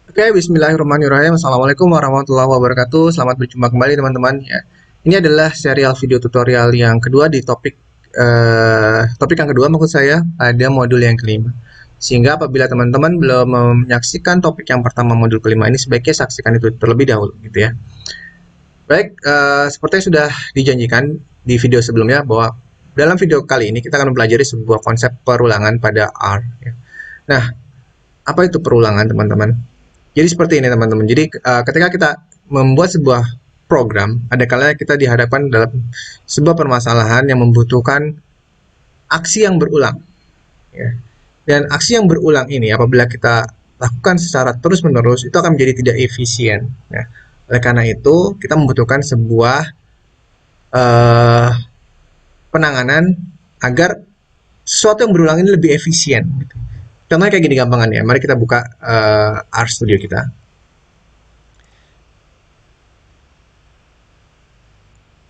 Oke, bismillahirrahmanirrahim. Assalamualaikum warahmatullahi wabarakatuh. Selamat berjumpa kembali teman-teman. Ya, ini adalah serial video tutorial yang kedua di topik yang kedua maksud saya ada modul yang kelima. Sehingga apabila teman-teman belum menyaksikan topik yang pertama modul kelima ini sebaiknya saksikan itu terlebih dahulu, gitu ya. Baik, seperti yang sudah dijanjikan di video sebelumnya bahwa dalam video kali ini kita akan mempelajari sebuah konsep perulangan pada R. Ya. Nah, apa itu perulangan, teman-teman? Jadi seperti ini teman-teman. Jadi ketika kita membuat sebuah program, ada kalanya kita dihadapkan dalam sebuah permasalahan yang membutuhkan aksi yang berulang. Ya. Dan aksi yang berulang ini apabila kita lakukan secara terus-menerus itu akan menjadi tidak efisien. Ya. Oleh karena itu kita membutuhkan sebuah uh, penanganan agar sesuatu yang berulang ini lebih efisien. Gitu. Contohnya kayak gini gampangan ya. Mari kita buka R Studio kita.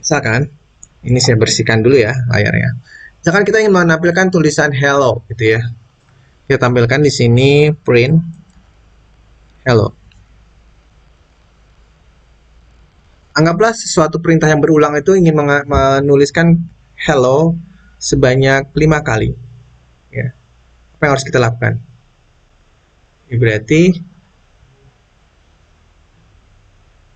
Misalkan, ini saya bersihkan dulu ya layarnya. Misalkan kita ingin menampilkan tulisan hello gitu ya. Kita tampilkan di sini print hello. Anggaplah sesuatu perintah yang berulang itu ingin menuliskan hello sebanyak 5 kali. Ya. Apa yang harus kita lakukan? Ya, berarti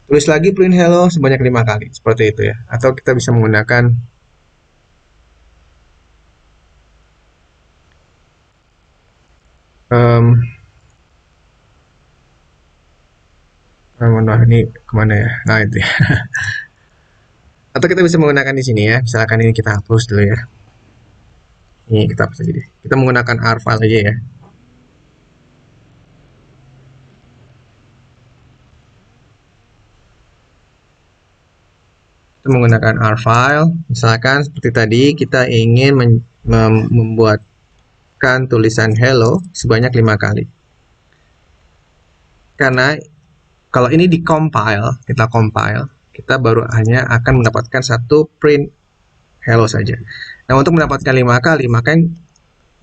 tulis lagi print hello sebanyak 5 kali. Seperti itu ya. Atau kita bisa menggunakan ini kemana ya? Nah itu ya. Atau kita bisa menggunakan di sini ya. Misalkan ini kita hapus dulu ya. Ini kita hapus aja deh. Kita menggunakan R file aja ya. Kita menggunakan R file. Misalkan seperti tadi kita ingin membuatkan tulisan hello sebanyak 5 kali. Karena kalau ini di compile, kita baru hanya akan mendapatkan satu print hello saja. Nah, untuk mendapatkan 5 kali, maka yang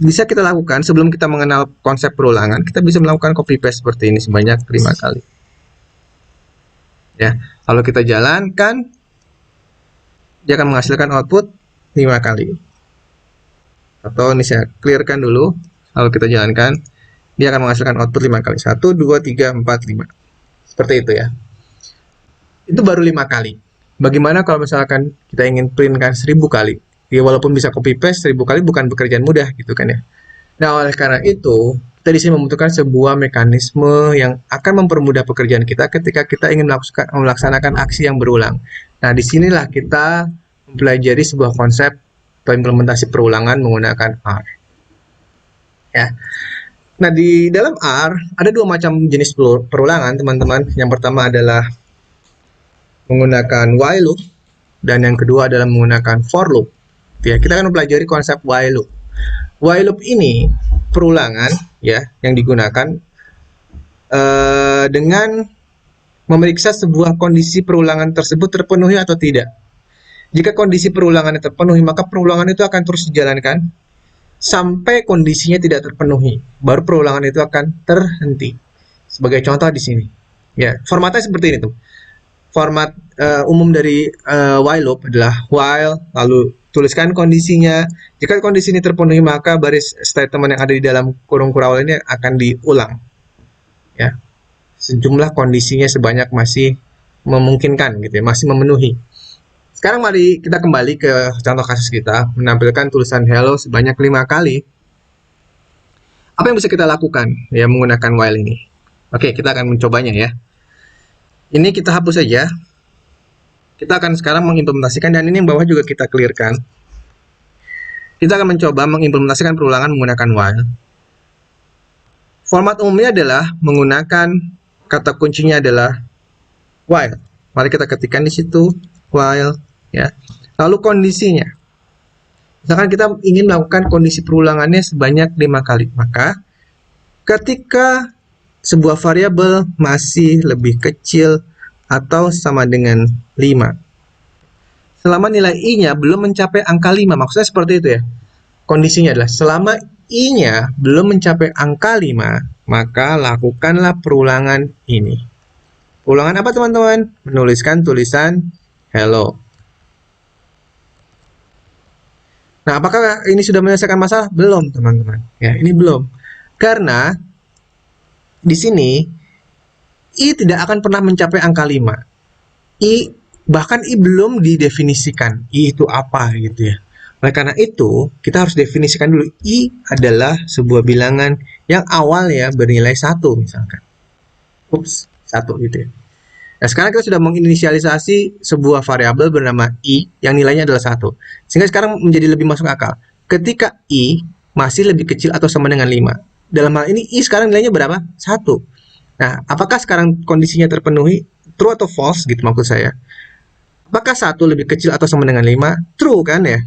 bisa kita lakukan sebelum kita mengenal konsep perulangan, kita bisa melakukan copy paste seperti ini sebanyak 5 kali. Ya, kalau kita jalankan, dia akan menghasilkan output 5 kali. Atau ini saya clearkan dulu, lalu kita jalankan, dia akan menghasilkan output 5 kali. 1, 2, 3, 4, 5. Seperti itu ya. Itu baru 5 kali. Bagaimana kalau misalkan kita ingin printkan 1000 kali? Ya walaupun bisa copy paste 1000 kali bukan pekerjaan mudah gitu kan ya. Nah, oleh karena itu, kita di sini membutuhkan sebuah mekanisme yang akan mempermudah pekerjaan kita ketika kita ingin melaksanakan aksi yang berulang. Nah, disinilah kita mempelajari sebuah konsep atau implementasi perulangan menggunakan R. Ya. Nah, di dalam R ada dua macam jenis perulangan, teman-teman. Yang pertama adalah menggunakan while loop dan yang kedua adalah menggunakan for loop. Ya, kita akan mempelajari konsep while loop. While loop ini perulangan ya yang digunakan dengan memeriksa sebuah kondisi perulangan tersebut terpenuhi atau tidak. Jika kondisi perulangannya terpenuhi, maka perulangan itu akan terus dijalankan sampai kondisinya tidak terpenuhi, baru perulangan itu akan terhenti. Sebagai contoh di sini, ya formatnya seperti ini tuh. Format umum dari while loop adalah while, lalu tuliskan kondisinya. Jika kondisi ini terpenuhi, maka baris statement yang ada di dalam kurung kurawal ini akan diulang. Ya, sejumlah kondisinya sebanyak masih memungkinkan, gitu ya, masih memenuhi. Sekarang mari kita kembali ke contoh kasus kita, menampilkan tulisan hello sebanyak 5 kali. Apa yang bisa kita lakukan ya menggunakan while ini? Oke, kita akan mencobanya ya. Ini kita hapus saja. Kita akan sekarang mengimplementasikan, dan ini yang bawah juga kita clearkan. Kita akan mencoba mengimplementasikan perulangan menggunakan while. Format umumnya adalah menggunakan kata kuncinya adalah while. Mari kita ketikkan di situ while. Ya, lalu kondisinya. Misalkan kita ingin melakukan kondisi perulangannya sebanyak 5 kali, maka ketika sebuah variabel masih lebih kecil atau sama dengan 5, selama nilai i-nya belum mencapai angka 5, maksudnya seperti itu ya. Kondisinya adalah selama i-nya belum mencapai angka 5, maka lakukanlah perulangan ini. Perulangan apa teman-teman? Menuliskan tulisan hello. Nah, apakah ini sudah menyelesaikan masalah? Belum, teman-teman. Ya, ini belum. Karena di sini I tidak akan pernah mencapai angka 5. Bahkan I belum didefinisikan. I itu apa gitu ya. Oleh karena itu, kita harus definisikan dulu. I adalah sebuah bilangan yang awalnya bernilai 1 misalkan. Ups, 1 gitu ya. Nah, sekarang kita sudah menginisialisasi sebuah variabel bernama I yang nilainya adalah 1. Sehingga sekarang menjadi lebih masuk akal. Ketika I masih lebih kecil atau sama dengan 5. Dalam hal ini I sekarang nilainya berapa? 1. Nah, apakah sekarang kondisinya terpenuhi? True atau false gitu maksud saya. Apakah 1 lebih kecil atau sama dengan 5? True kan ya?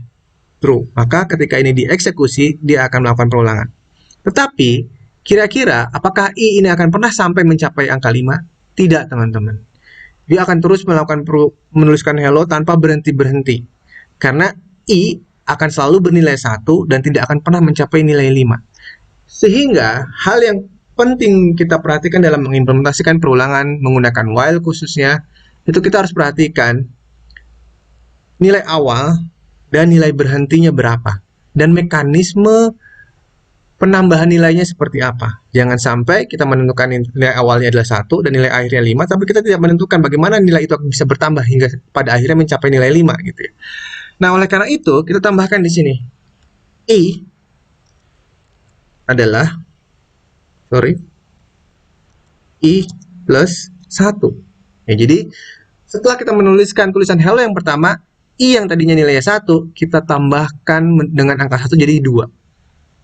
True. Maka ketika ini dieksekusi, dia akan melakukan perulangan. Tetapi, kira-kira apakah I ini akan pernah sampai mencapai angka 5? Tidak, teman-teman. Dia akan terus melakukan menuliskan hello tanpa berhenti-berhenti. Karena I akan selalu bernilai 1 dan tidak akan pernah mencapai nilai 5. Sehingga hal yang penting kita perhatikan dalam mengimplementasikan perulangan menggunakan while khususnya, itu kita harus perhatikan nilai awal dan nilai berhentinya berapa. Dan mekanisme penambahan nilainya seperti apa. Jangan sampai kita menentukan nilai awalnya adalah 1 dan nilai akhirnya 5, tapi kita tidak menentukan bagaimana nilai itu bisa bertambah hingga pada akhirnya mencapai nilai 5 gitu ya. Nah, oleh karena itu, kita tambahkan di sini. I adalah I plus 1. Ya, jadi setelah kita menuliskan tulisan hello yang pertama, I yang tadinya nilainya 1, kita tambahkan dengan angka 1 jadi 2.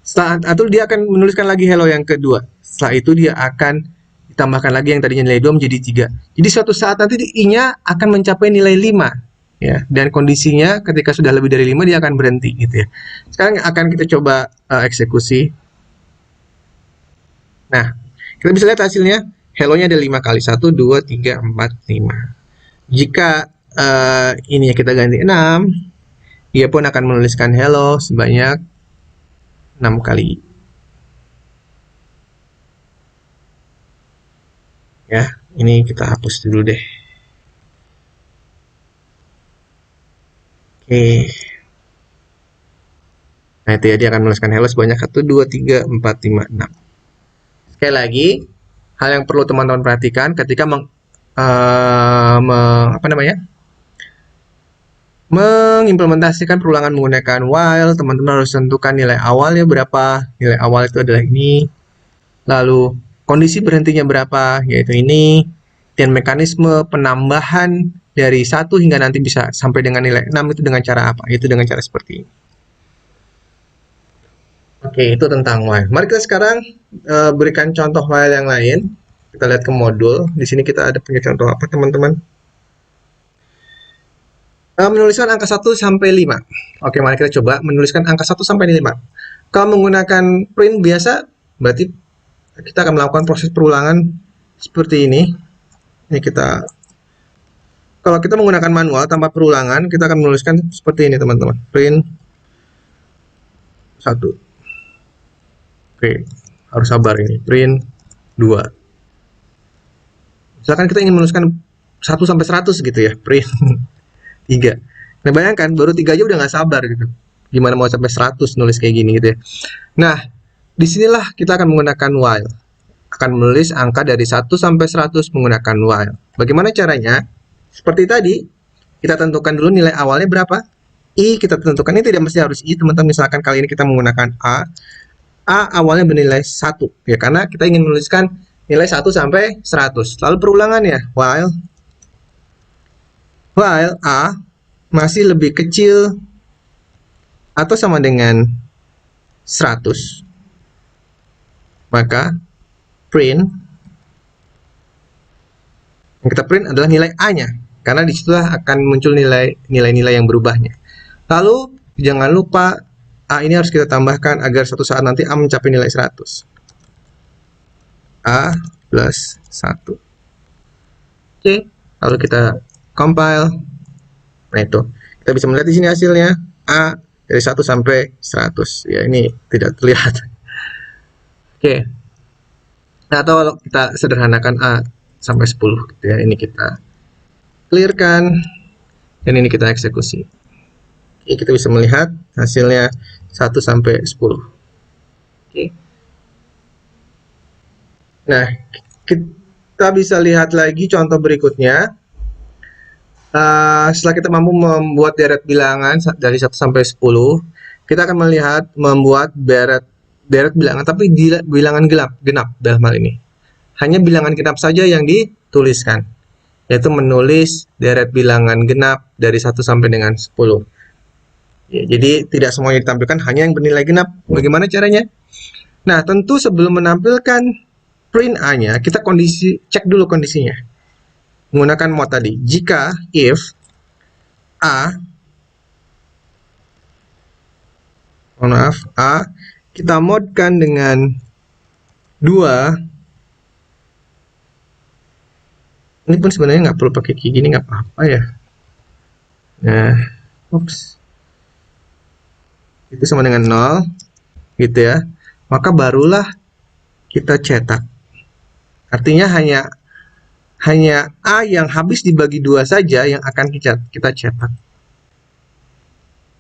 Setelah itu dia akan menuliskan lagi hello yang kedua. Setelah itu dia akan ditambahkan lagi yang tadinya nilai 2 menjadi 3. Jadi suatu saat nanti I-nya akan mencapai nilai 5. Ya, dan kondisinya ketika sudah lebih dari 5 dia akan berhenti gitu ya. Sekarang akan kita coba eksekusi. Nah, kita bisa lihat hasilnya. Hello-nya ada 5 kali. 1, 2, 3, 4, 5. Jika ini kita ganti 6, dia pun akan menuliskan hello sebanyak 6 kali. Ya, ini kita hapus dulu deh. Oke. Nah, itu ya, dia akan menuliskan hello sebanyak 1, 2, 3, 4, 5, 6. Sekali lagi, hal yang perlu teman-teman perhatikan ketika mengimplementasikan perulangan menggunakan while, teman-teman harus tentukan nilai awalnya berapa. Nilai awal itu adalah ini. Lalu kondisi berhentinya berapa, yaitu ini. Dan mekanisme penambahan dari 1 hingga nanti bisa sampai dengan nilai 6 itu dengan cara apa? Yaitu dengan cara seperti ini. Oke, itu tentang while. Mari kita sekarang berikan contoh while yang lain. Kita lihat ke modul. Di sini kita ada punya contoh apa, teman-teman? Menuliskan angka 1 sampai 5. Oke, mari kita coba menuliskan angka 1 sampai 5. Kalau menggunakan print biasa, berarti kita akan melakukan proses perulangan seperti ini. Ini kalau kita menggunakan manual tanpa perulangan, kita akan menuliskan seperti ini, teman-teman. Print 1. Oke, harus sabar ini. Print 2. Misalkan kita ingin menuliskan 1 sampai 100 gitu ya, print 3. Nah, bayangkan baru 3 aja udah nggak sabar gitu. Gimana mau sampai 100 nulis kayak gini gitu ya. Nah, disinilah kita akan menggunakan while. Akan menulis angka dari 1 sampai 100 menggunakan while. Bagaimana caranya? Seperti tadi, kita tentukan dulu nilai awalnya berapa. I kita tentukan, ini tidak mesti harus I, teman-teman. Misalkan kali ini kita menggunakan A. A awalnya bernilai 1. Ya, karena kita ingin menuliskan nilai 1 sampai 100. Lalu perulangannya, while A masih lebih kecil atau sama dengan 100, maka print, yang kita print adalah nilai A-nya, karena disitulah akan muncul nilai-nilai yang berubahnya. Lalu jangan lupa A ini harus kita tambahkan agar suatu saat nanti A mencapai nilai 100. A plus 1. Oke, lalu kita compile. Nah, itu kita bisa melihat di sini hasilnya A dari 1 sampai 100. Ya, ini tidak terlihat. Oke. Nah, atau kalau kita sederhanakan A sampai 10 gitu ya. Ini kita clearkan dan ini kita eksekusi. Oke, kita bisa melihat hasilnya 1 sampai 10. Oke. Nah, kita bisa lihat lagi contoh berikutnya. Setelah kita mampu membuat deret bilangan dari 1 sampai 10, kita akan melihat membuat deret bilangan, tapi bilangan genap dalam hal ini. Hanya bilangan genap saja yang dituliskan, yaitu menulis deret bilangan genap dari 1 sampai dengan 10. Ya, jadi tidak semuanya ditampilkan, hanya yang bernilai genap. Bagaimana caranya? Nah, tentu sebelum menampilkan print A-nya, kita cek dulu kondisinya. Menggunakan mod tadi. Jika if A, kita modkan dengan 2. Ini pun sebenarnya nggak perlu pakai kayak gini, nggak apa-apa ya. Nah, itu sama dengan 0, gitu ya. Maka barulah kita cetak. Artinya hanya A yang habis dibagi 2 saja yang akan kita cetak.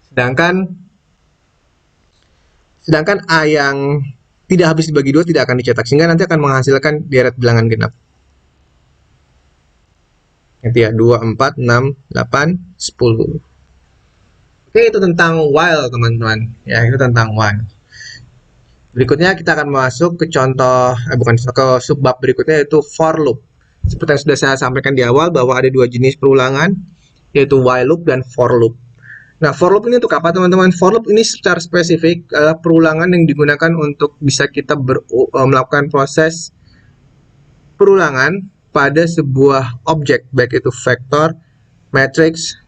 Sedangkan A yang tidak habis dibagi 2 tidak akan dicetak, sehingga nanti akan menghasilkan deret bilangan genap. Nanti ya, 2, 4, 6, 8, 10. Oke, itu tentang while, teman-teman. Ya, itu tentang while. Berikutnya kita akan masuk ke contoh, ke subbab berikutnya, yaitu for loop. Seperti yang sudah saya sampaikan di awal, bahwa ada 2 jenis perulangan, yaitu while loop dan for loop. Nah, for loop ini untuk apa, teman-teman? For loop ini secara spesifik perulangan yang digunakan untuk bisa kita melakukan proses perulangan pada sebuah objek, baik itu vektor, matrix,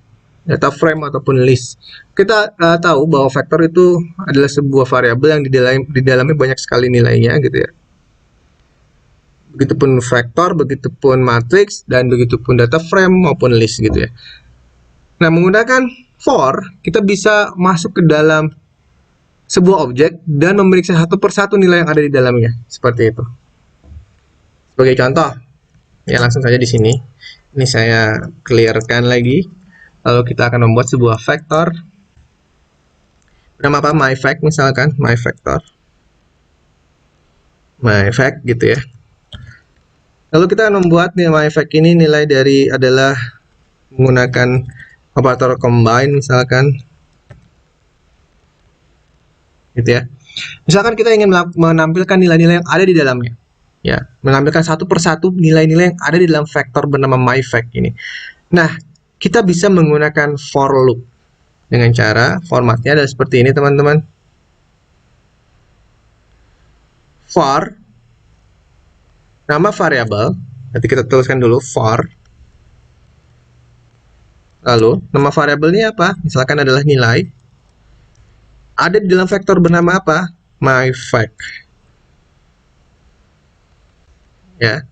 data frame, ataupun list. Kita tahu bahwa vektor itu adalah sebuah variabel yang di dalamnya banyak sekali nilainya, gitu ya. Begitupun vektor, begitupun matrix, dan begitupun data frame maupun list, gitu ya. Nah, menggunakan for, kita bisa masuk ke dalam sebuah objek dan memeriksa satu persatu nilai yang ada di dalamnya, seperti itu. Sebagai contoh, ya langsung saja di sini. Ini saya clearkan lagi. Lalu kita akan membuat sebuah vektor. Bernama apa? myVec misalkan, myVector. myVec gitu ya. Lalu kita akan membuat myVec ini nilai dari adalah menggunakan operator combine misalkan. Gitu ya. Misalkan kita ingin menampilkan nilai-nilai yang ada di dalamnya. Ya, menampilkan satu persatu nilai-nilai yang ada di dalam vektor bernama myVec ini. Nah, kita bisa menggunakan for loop dengan cara formatnya adalah seperti ini, teman-teman. For nama variabel, nanti kita tuliskan dulu for. Lalu nama variabelnya apa? Misalkan adalah nilai. Ada di dalam vektor bernama apa? myVec. Ya.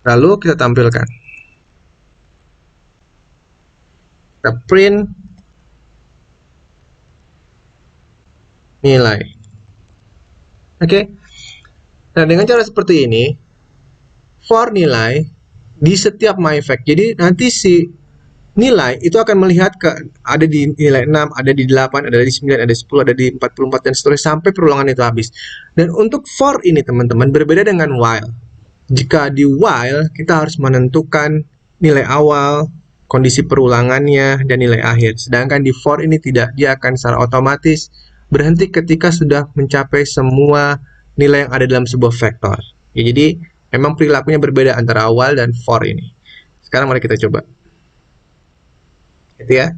Lalu kita tampilkan. Kita print nilai. Oke. Nah, dengan cara seperti ini, for nilai di setiap myVec. Jadi nanti si nilai itu akan melihat ada di nilai 6, ada di 8, ada di 9, ada di 10, ada di 44 dan seterusnya sampai perulangan itu habis. Dan untuk for ini, teman-teman, berbeda dengan while. Jika di while kita harus menentukan nilai awal, kondisi perulangannya, dan nilai akhir. Sedangkan di for ini tidak, dia akan secara otomatis berhenti ketika sudah mencapai semua nilai yang ada dalam sebuah vektor. Ya, jadi memang perilakunya berbeda antara while dan for ini. Sekarang mari kita coba. Gitu ya.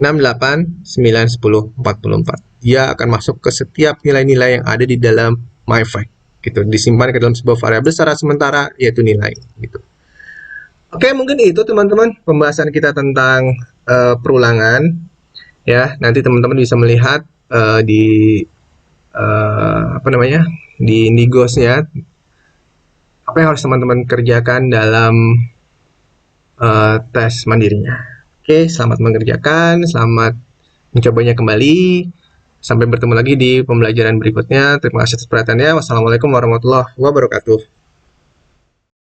6, 8, 9, 10, 44. Dia akan masuk ke setiap nilai-nilai yang ada di dalam myVec. Gitu, disimpan ke dalam sebuah variabel secara sementara, yaitu nilai. Gitu. Oke, mungkin itu teman-teman pembahasan kita tentang perulangan. Ya, nanti teman-teman bisa melihat di di Nigos-nya apa yang harus teman-teman kerjakan dalam tes mandirinya. Oke, selamat mengerjakan, selamat mencobanya kembali. Sampai bertemu lagi di pembelajaran berikutnya. Terima kasih atas perhatiannya. Wassalamualaikum warahmatullahi wabarakatuh.